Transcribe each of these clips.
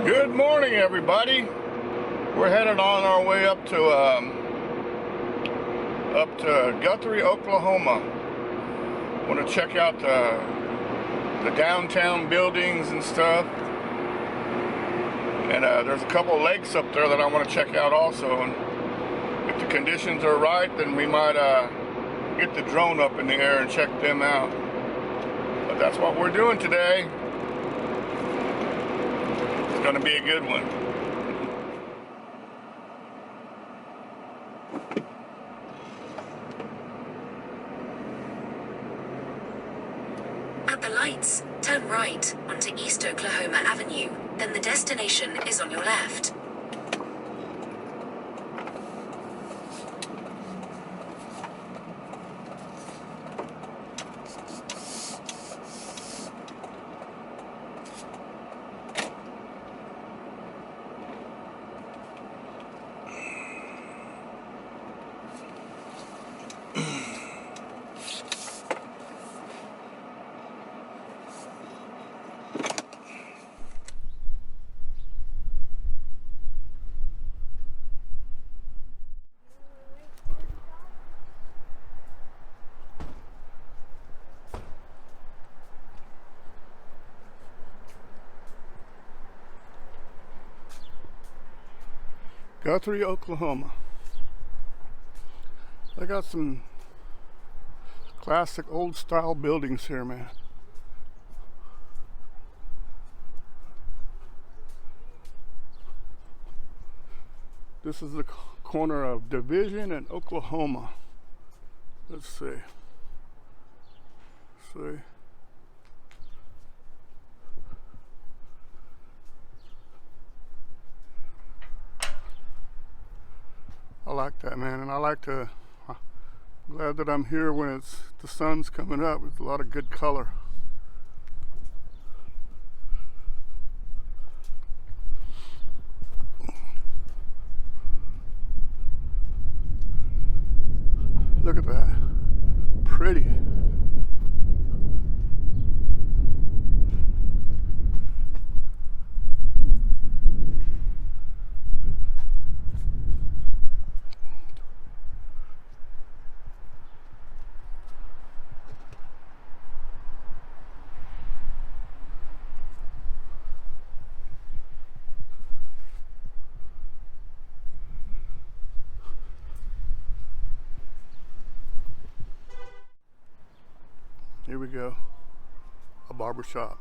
Good morning, everybody. We're headed on our way up to Guthrie, Oklahoma. Want to check out the downtown buildings and stuff. And there's a couple of lakes up there that I want to check out also. And if the conditions are right, then we might get the drone up in the air and check them out. But that's what we're doing today. It's going to be a good one. At the lights, turn right onto East Oklahoma Avenue, then the destination is on your left. Guthrie, Oklahoma. I got some classic old style buildings here, man. This is the corner of Division and Oklahoma. Let's see. I like that, man, and I'm glad that I'm here when the sun's coming up with a lot of good color. Look at that, pretty. Here we go, a barber shop.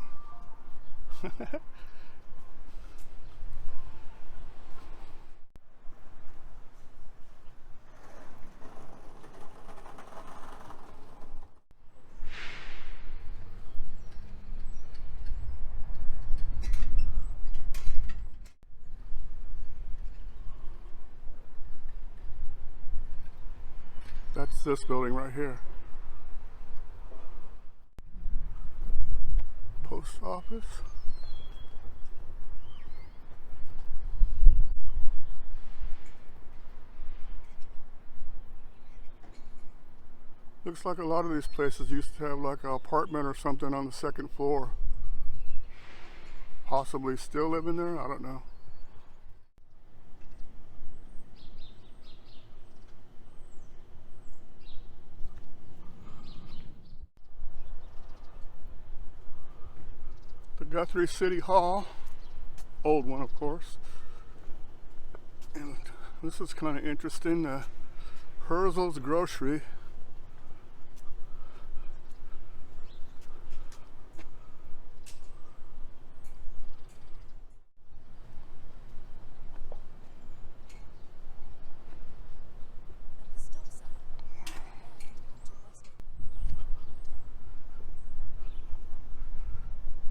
That's this building right here. Post office. Looks like a lot of these places used to have like an apartment or something on the second floor. Possibly still living there, I don't know. Guthrie City Hall, old one of course, and this is kind of interesting, Herzl's Grocery.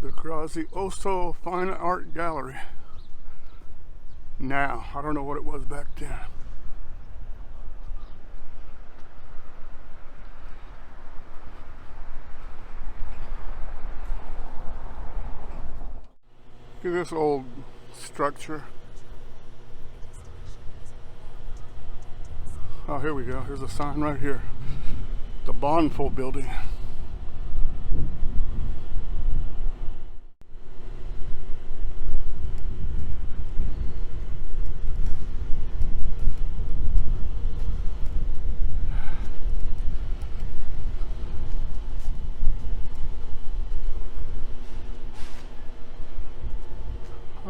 The Grazioso Fine Art Gallery. Now, I don't know what it was back then. Look at this old structure. Oh, here we go. Here's a sign right here. The Bonful Building.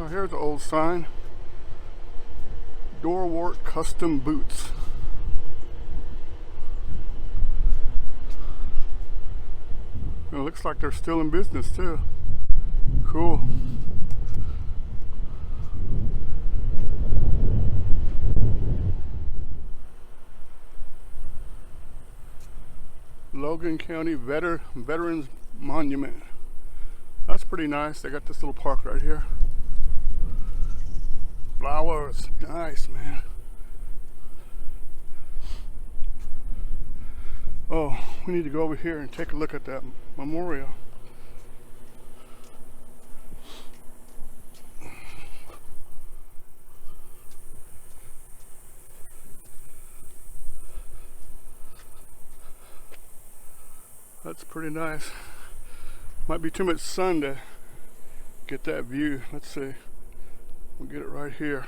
Oh, here's the old sign. Doorwart Custom Boots. It looks like they're still in business too. Cool. Logan County Veterans Monument. That's pretty nice. They got this little park right here. Flowers. Nice, man. Oh, we need to go over here and take a look at that memorial. That's pretty nice. Might be too much sun to get that view. Let's see. We'll get it right here.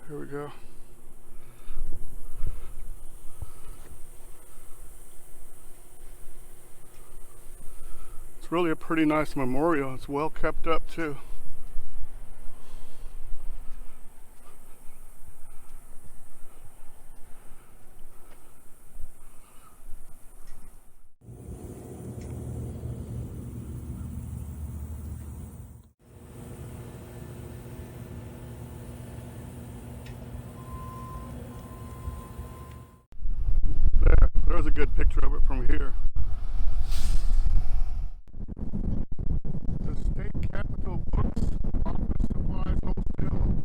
Here we go. It's really a pretty nice memorial. It's well kept up too. There's a good picture of it from here. The State Capitol Books, Office Supplies Wholesale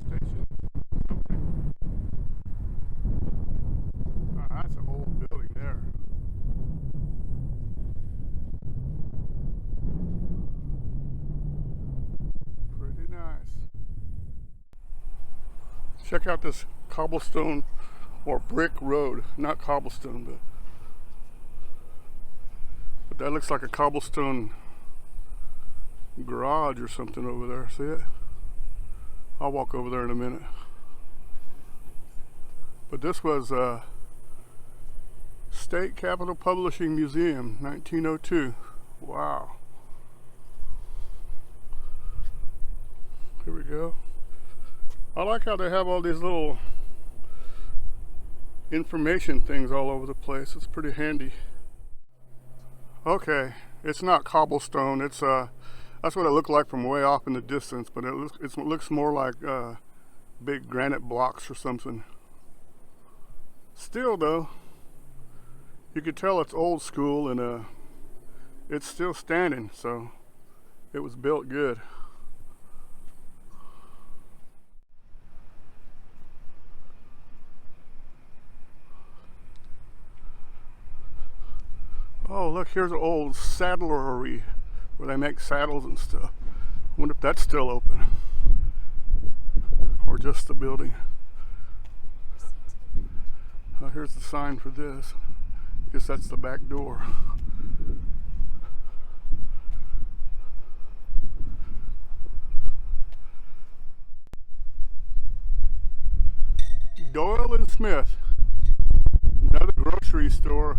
Station. Oh, that's an old building there. Pretty nice. Check out this cobblestone or brick road, not cobblestone, but that looks like a cobblestone garage or something over there. See it? I'll walk over there in a minute. But this was State Capitol Publishing Museum, 1902. Wow. Here we go. I like how they have all these little information things all over the place. It's pretty handy. Okay, it's not cobblestone. It's that's what it looked like from way off in the distance, but it looks more like big granite blocks or something. Still though, you could tell it's old school, and it's still standing, so it was built good. Oh, look, here's an old saddlery where they make saddles and stuff. I wonder if that's still open. Or just the building. Oh, here's the sign for this. Guess that's the back door. Doyle and Smith. Another grocery store.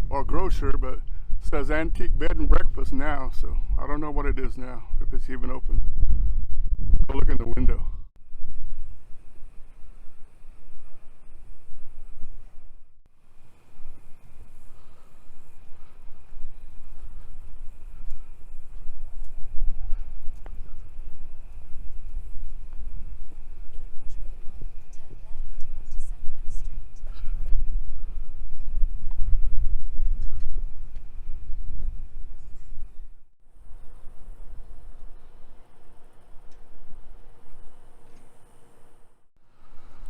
Or grocer, but it says antique bed and breakfast now, so I don't know what it is now, if it's even open. Go look in the window.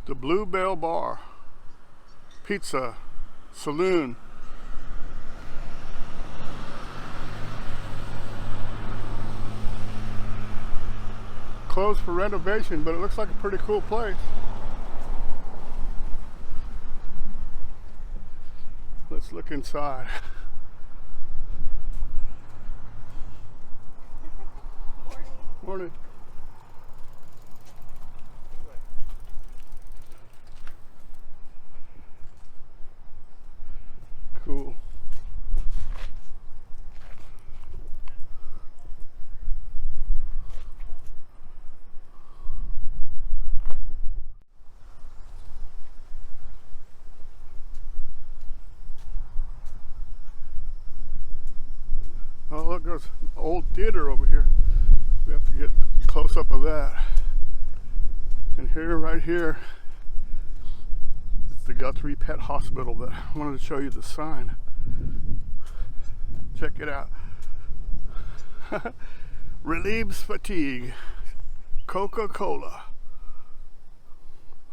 The Bluebell Bar, Pizza, Saloon. Closed for renovation, but it looks like a pretty cool place. Let's look inside. Morning. Cool. old theater over here. We have to get a close up of that. And here, right here, it's the Guthrie Pet Hospital. But I wanted to show you the sign. Check it out. Relieves fatigue. Coca-Cola.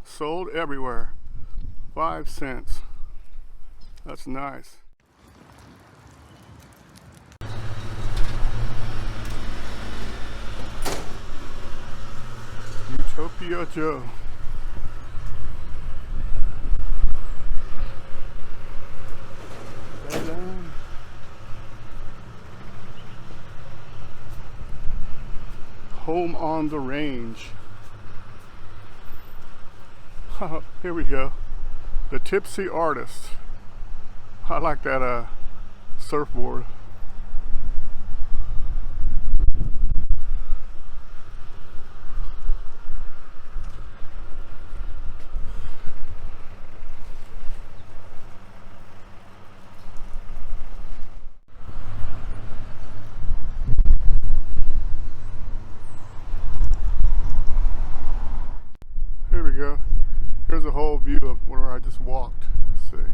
Sold everywhere. 5 cents. That's nice. Utopia Joe. Home on the Range. Here we go. The Tipsy Artist. I like that surfboard. Here we go. Here's a whole view of where I just walked. Let's see.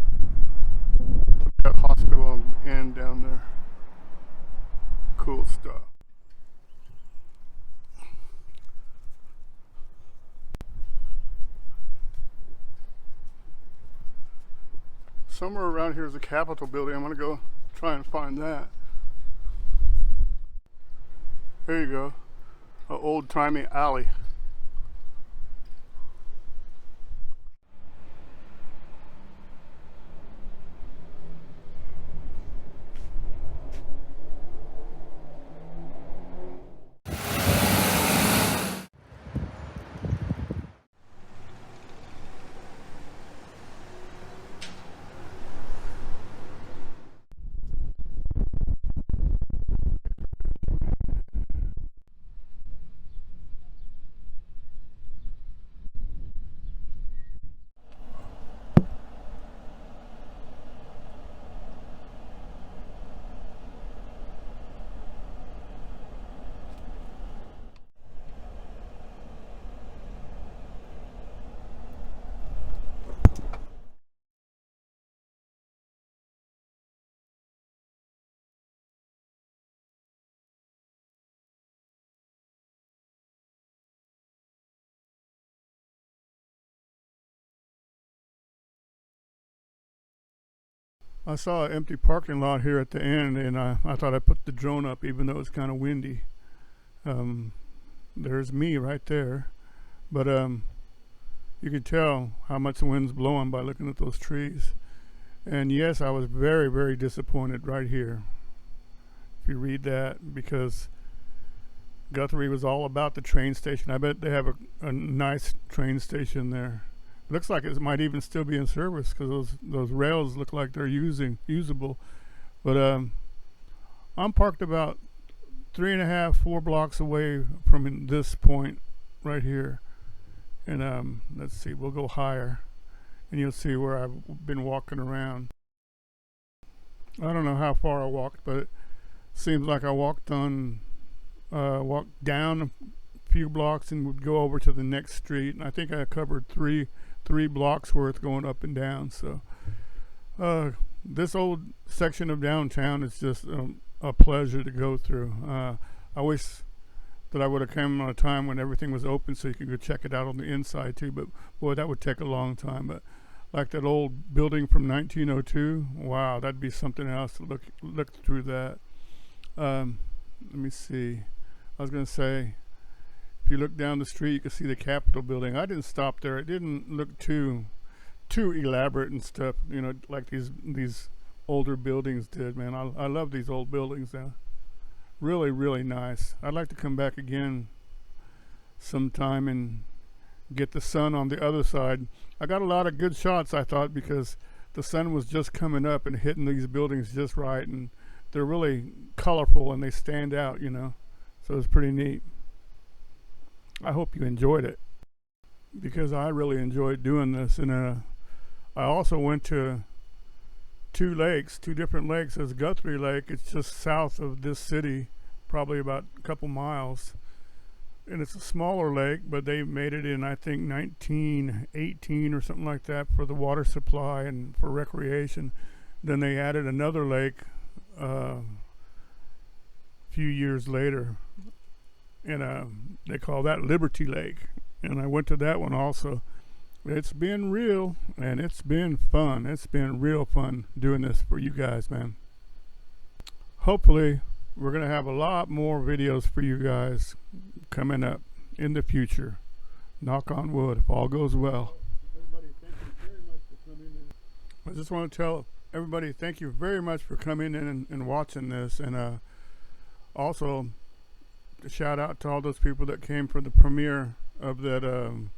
That hospital and down there. Cool stuff. Somewhere around here is the Capitol building. I'm gonna go try and find that. There you go. An old-timey alley. I saw an empty parking lot here at the end, and I thought I'd put the drone up even though it's kind of windy. There's me right there, but you can tell how much the wind's blowing by looking at those trees. And yes, I was very, very disappointed right here, if you read that, because Guthrie was all about the train station. I bet they have a nice train station there. Looks like it might even still be in service because those rails look like they're usable. But I'm parked about 3.5, 4 blocks away from this point right here. And let's see, we'll go higher, and you'll see where I've been walking around. I don't know how far I walked, but it seems like I walked down a few blocks and would go over to the next street. And I think I covered three blocks worth going up and down. So this old section of downtown is just a pleasure to go through. I wish that I would have come on a time when everything was open so you could go check it out on the inside too, but boy, that would take a long time. But like that old building from 1902, wow, that'd be something else to look through that. Let me see. I was going to say, if you look down the street, you can see the Capitol building. I didn't stop there. It didn't look too elaborate and stuff, you know, like these older buildings did, man. I love these old buildings now. Really, really nice. I'd like to come back again sometime and get the sun on the other side. I got a lot of good shots, I thought, because the sun was just coming up and hitting these buildings just right, and they're really colorful and they stand out, you know. So it's pretty neat. I hope you enjoyed it, because I really enjoyed doing this. And I also went to two different lakes. There's Guthrie Lake. It's just south of this city, probably about a couple miles. And it's a smaller lake, but they made it in, I think, 1918 or something like that for the water supply and for recreation. Then they added another lake a few years later, and they call that Liberty Lake. And I went to that one also. It's been real, and it's been fun. It's been real fun doing this for you guys, man. Hopefully, we're going to have a lot more videos for you guys coming up in the future. Knock on wood, if all goes well. Everybody, thank you very much for coming in. I just want to tell everybody thank you very much for coming in and watching this. And also, a shout out to all those people that came for the premiere of that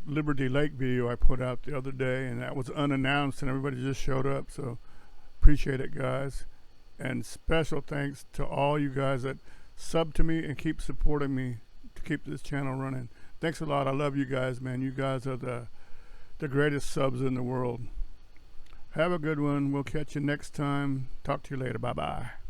Liberty Lake video I put out the other day. And that was unannounced and everybody just showed up. So, appreciate it, guys. And special thanks to all you guys that sub to me and keep supporting me to keep this channel running. Thanks a lot. I love you guys, man. You guys are the greatest subs in the world. Have a good one. We'll catch you next time. Talk to you later. Bye-bye.